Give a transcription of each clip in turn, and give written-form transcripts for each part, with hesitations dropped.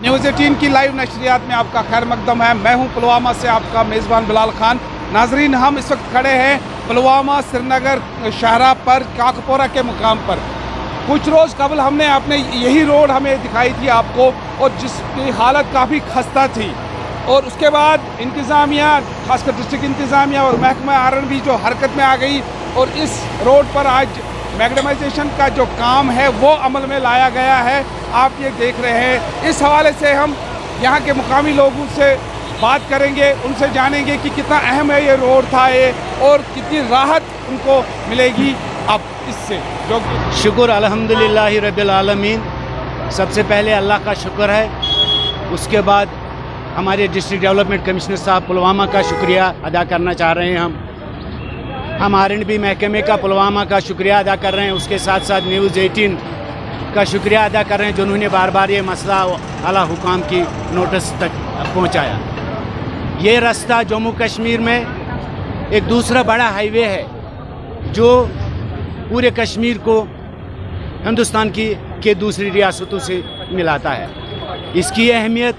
News 18 की live नशरियात में आपका खैर मकदम है। मैं हूं पुलवामा से आपका मेज़बान बिलाल खान। नाजरीन, हम इस वक्त खड़े हैं पुलवामा श्रीनगर शाहराह पर काकपोरा के मुकाम पर। कुछ रोज़ कबल हमने आपने यही रोड हमें दिखाई थी आपको, और जिसकी हालत काफ़ी खस्ता थी, और उसके बाद इंतज़ामिया, खासकर डिस्ट्रिक्ट इंतज़ामिया और महकमा आरन भी जो हरकत में आ गई, और इस रोड पर आज मैग्डमाइजेशन का जो काम है वो अमल में लाया गया है। आप ये देख रहे हैं। इस हवाले से हम यहाँ के मुकामी लोगों से बात करेंगे, उनसे जानेंगे कि कितना अहम है ये रोड था ये, और कितनी राहत उनको मिलेगी अब इससे। जो शुक्र अल्हम्दुलिल्लाह रब्बिल आलमीन। सबसे पहले अल्लाह का शुक्र है, उसके बाद हमारे डिस्ट्रिक्ट डेवलपमेंट कमिश्नर साहब पुलवामा का शुक्रिया अदा करना चाह रहे हैं। हम आर&बी महकमे का पुलवामा का शुक्रिया अदा कर रहे हैं। उसके साथ साथ न्यूज़ 18 का शुक्रिया अदा कर रहे हैं, जिन्होंने बार बार ये मसला आला हुकाम की नोटिस तक पहुंचाया। ये रास्ता जम्मू कश्मीर में एक दूसरा बड़ा हाईवे है जो पूरे कश्मीर को हिंदुस्तान के दूसरी रियासतों से मिलाता है। इसकी अहमियत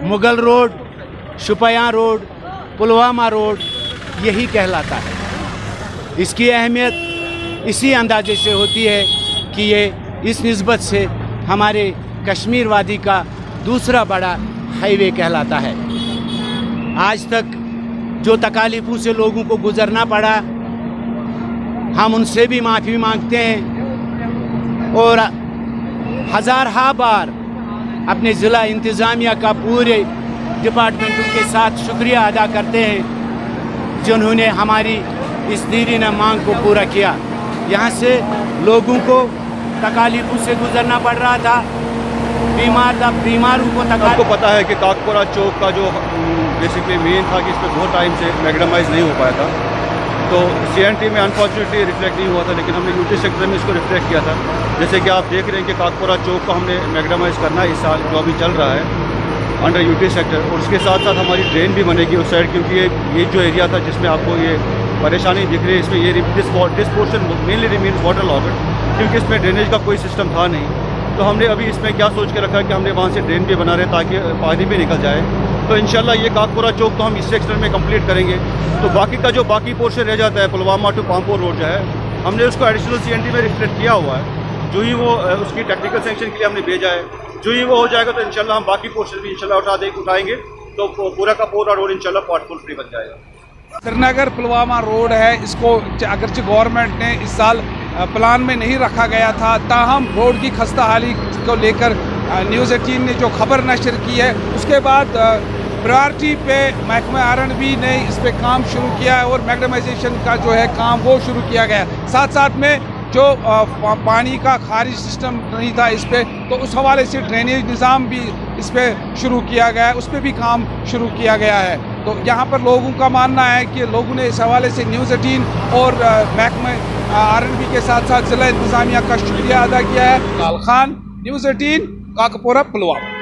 Mughal road, Shopian road, Pulwama road यही कहलाता है। इसकी अहमियत इसी अंदाजे से होती है कि ये इस निस्बत से हमारे कश्मीर वादी का दूसरा बड़ा हाईवे कहलाता है। आज तक जो तकालीफों से लोगों को गुजरना पड़ा, हम उनसे भी माफ़ी मांगते हैं, और हज़ार बार अपने ज़िला इंतज़ामिया का पूरे डिपार्टमेंटों के साथ शुक्रिया अदा करते हैं, जिन्होंने हमारी इस दीरीना मांग को पूरा किया। यहाँ से लोगों को तकालीफों से गुजरना पड़ रहा था, बीमारों को आपको पता है कि काकपोरा चौक का जो बेसिकली मेन था कि इस पर बहुत टाइम से मैग्डमाइज नहीं हो पाया था, तो CNT में अनफॉर्चुनेटली रिफ्लेक्ट नहीं हुआ था, लेकिन हमने यूटी सेक्टर में इसको रिफ्लेक्ट किया था। जैसे कि आप देख रहे हैं कि काकपोरा चौक को हमने मैग्डमाइज करना है इस साल, जो अभी चल रहा है अंडर यूटी सेक्टर, और उसके साथ साथ हमारी ड्रेन भी बनेगी उस साइड, क्योंकि ये जो एरिया था जिसमें आपको ये परेशानी दिख रही है, इसमें ये this portion mainly remains water logged, क्योंकि इसमें ड्रेनेज का कोई सिस्टम था नहीं। तो हमने अभी इसमें क्या सोच के रखा है कि हमने वहाँ से ड्रेन भी बना रहे ताकि पानी भी निकल जाए। तो इंशाल्लाह ये काकपोरा चौक तो हम इस सेक्टर में कंप्लीट करेंगे। तो बाकी का जो बाकी पोर्शन रह जाता है पुलवामा टू पामपोर रोड जो है, हमने उसको एडिशनल CNT में रिफ्लेक्ट किया हुआ है। जो ही वो उसकी टेक्निकल सेक्शन के लिए हमने भेजा है, जो ही वो हो जाएगा तो इंशाल्लाह हम बाकी पोर्शन भी इंशाल्लाह उठाएंगे, तो पूरा का पूरा रोड इंशाल्लाह पॉटफुल फ्री बन जाएगा। श्रीनगर पुलवामा रोड है, इसको अगरचे गवर्नमेंट ने इस साल प्लान में नहीं रखा गया था, ताहम रोड की खस्ता हाली को लेकर न्यूज़ 18 ने जो खबर नशर की है, उसके बाद प्रायोरिटी पे महकमा R&B ने इस पे काम शुरू किया है, और मैग्डमाइजेशन का जो है काम वो शुरू किया गया। साथ साथ में जो पानी का खारिज सिस्टम नहीं था इस पे, तो उस हवाले से ड्रेनेज निज़ाम भी इस पे शुरू किया गया है, उस पर भी काम शुरू किया गया है। तो यहाँ पर लोगों का मानना है कि लोगों ने इस हवाले से न्यूज़ 18 और महकमा R&B के साथ साथ ज़िला इंतज़ामिया का शुक्रिया अदा किया है। बिलाल खान, न्यूज़ 18, काकपोरा, पुलवामा।